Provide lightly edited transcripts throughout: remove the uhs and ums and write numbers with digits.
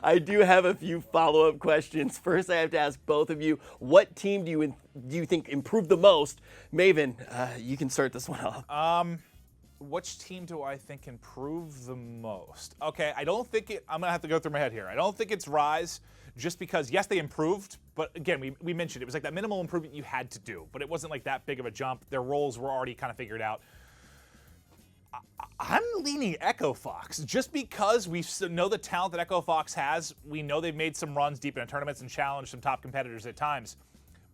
I do have a few follow-up questions. First, I have to ask both of you, what team do you think improved the most? Maven, you can start this one off. Which team do I think improved the most? Okay, I don't think I'm going to have to go through my head here. I don't think it's Rise, just because, yes, they improved, but again, we mentioned it was like that minimal improvement you had to do, but it wasn't like that big of a jump. Their roles were already kind of figured out. I'm leaning Echo Fox, just because we know the talent that Echo Fox has. We know they've made some runs deep into tournaments and challenged some top competitors at times.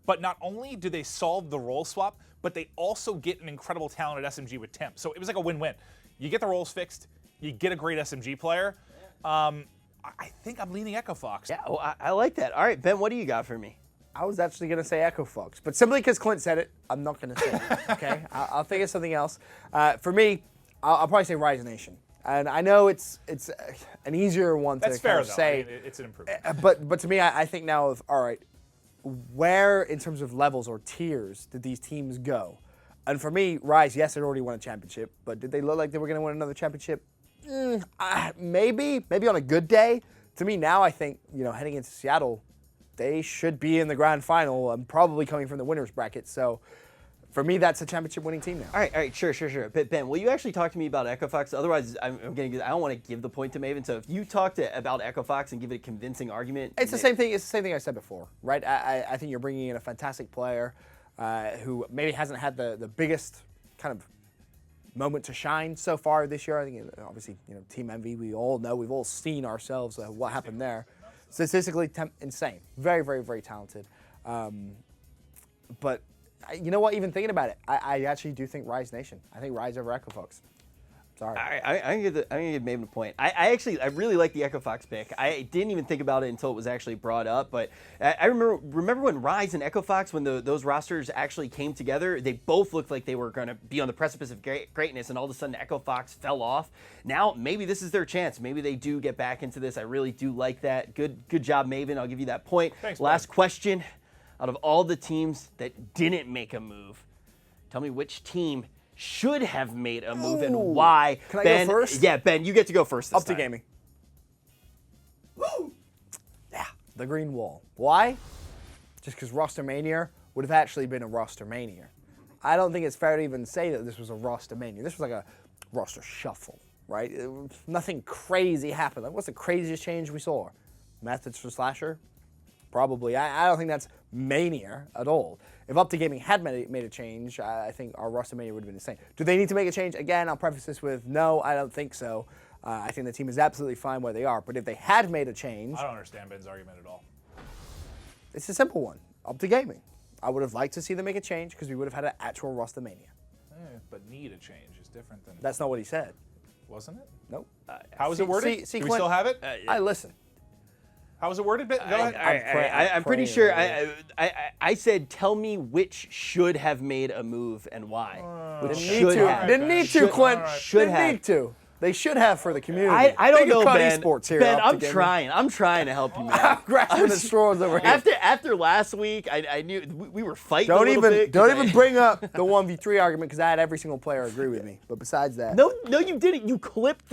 But not only do they solve the role swap, but they also get an incredible talent at SMG with Tim. So it was like a win-win. You get the roles fixed, you get a great SMG player. I think I'm leaning Echo Fox. Yeah, well, I like that. All right, Ben, what do you got for me? I was actually going to say Echo Fox, but simply because Clint said it, I'm not going to say it, okay? I'll think of something else. For me, I'll probably say Rise Nation. And I know it's an easier one to fair, kind of say. I mean, it's an improvement. But to me, I think now of, all right, where in terms of levels or tiers did these teams go? And for me, Rise, yes, they already won a championship, but did they look like they were going to win another championship? Maybe on a good day. To me now, I think, heading into Seattle, they should be in the grand final and probably coming from the winner's bracket. So for me, that's a championship winning team now. All right, sure. But Ben, will you actually talk to me about Echo Fox? Otherwise, I don't want to give the point to Maven. So if you talk about Echo Fox and give it a convincing argument. It's the same thing. It's the same thing I said before, right? I think you're bringing in a fantastic player who maybe hasn't had the biggest kind of moment to shine so far this year. I think obviously, Team Envy, we all know, we've all seen ourselves what happened there. Statistically insane. Very, very, very talented. But you know what? Even thinking about it, I actually do think Rise Nation. I think Rise over Echo Fox. Sorry. I'm gonna give Maven a point. I really like the Echo Fox pick. I didn't even think about it until it was actually brought up. But I remember when Rise and Echo Fox, when those rosters actually came together, they both looked like they were going to be on the precipice of greatness, and all of a sudden Echo Fox fell off. Now maybe this is their chance. Maybe they do get back into this. I really do like that. Good job, Maven. I'll give you that point. Thanks, Last question. Out of all the teams that didn't make a move, tell me which team should have made a move and why. Can I Ben, go first? Yeah, Ben, you get to go first this Up time. to Gaming. Woo! Yeah, the green wall. Why? Just because Rostermania would have actually been a Rostermania. I don't think it's fair to even say that this was a Rostermania. This was like a roster shuffle, right? Nothing crazy happened. Like, what's the craziest change we saw? Methods for Slasher? Probably. I don't think that's mania at all. If Up to Gaming had made a change, I think our roster mania would have been insane. Do they need to make a change? Again, I'll preface this with no, I don't think so. I think the team is absolutely fine where they are. But if they had made a change... I don't understand Ben's argument at all. It's a simple one. Up to Gaming. I would have liked to see them make a change because we would have had an actual roster mania. But need a change is different than... That's not what he said. Wasn't it? Nope. How was it worded? See, Do we Clint, still have it? I listen. How was it worded? Go ahead. I'm pretty sure I said tell me which should have made a move and why. Which Didn't need to, Clint. Should Didn't have. need to. They should have for the community. I don't Think of know, COD Ben. Esports here. Ben, Up to I'm Gaming. trying. I'm trying to help you, man. Grasping the straws over here. After last week, I knew we were fighting a little bit. Don't even bring up the 1v3 argument because I had every single player agree with me. But besides that, No, you didn't. You clipped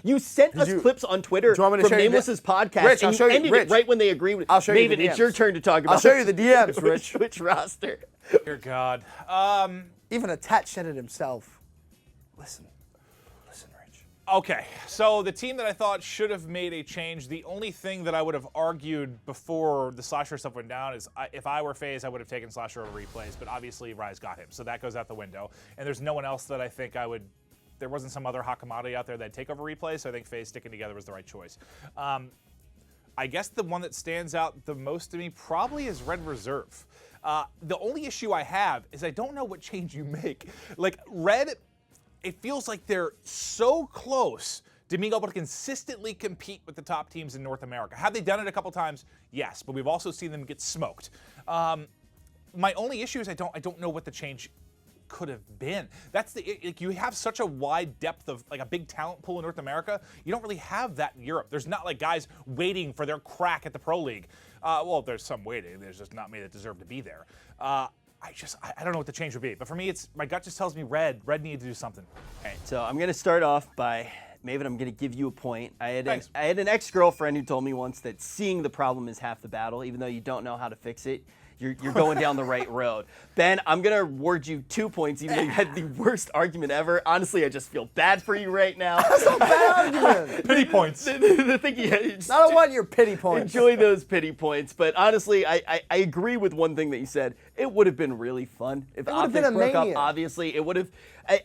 you sent us clips on Twitter Do you want me to from show you Nameless's podcast, Rich, I'll and show you you- ended Rich, it right when they agreed with. I'll show you the Maven, it's DMs. your turn to talk about. I'll show you the DMs, Rich. which roster? Dear God. Even Attach said it himself. Listen, Rich. Okay, so the team that I thought should have made a change, the only thing that I would have argued before the Slasher stuff went down is if I were FaZe, I would have taken Slasher over Replays, but obviously Rise got him, so that goes out the window. And there's no one else that I think I would, there wasn't some other hot commodity out there that'd take over Replays, so I think FaZe sticking together was the right choice. I guess the one that stands out the most to me probably is Red Reserve. The only issue I have is I don't know what change you make. Like, Red, it feels like they're so close to being able to consistently compete with the top teams in North America. Have they done it a couple times? Yes, but we've also seen them get smoked. My only issue is I don't know what the change could have been. That's you have such a wide depth of like a big talent pool in North America. You don't really have that in Europe. There's not like guys waiting for their crack at the Pro League. Well, there's some waiting. There's just not many that deserve to be there. I don't know what the change would be. But for me, my gut just tells me Red needed to do something. All right, so I'm going to start off by Maven, I'm going to give you a point. I had Thanks. an ex-girlfriend who told me once that seeing the problem is half the battle, even though you don't know how to fix it. You're going down the right road. Ben, I'm going to award you 2 points, even though you had the worst argument ever. Honestly, I just feel bad for you right now. That's not a bad argument. Pity points. The thing I don't want your pity points. Enjoy those pity points. But honestly, I agree with one thing that you said. It would have been really fun if would have Optics been a broke up. mania. Obviously, it would have.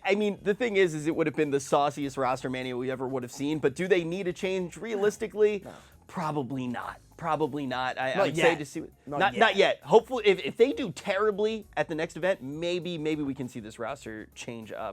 I mean, the thing is it would have been the sauciest roster mania we ever would have seen. But do they need a change realistically? No. Probably not. Probably not. I would say yet. to see Not yet. Hopefully, if they do terribly at the next event, maybe we can see this roster change up.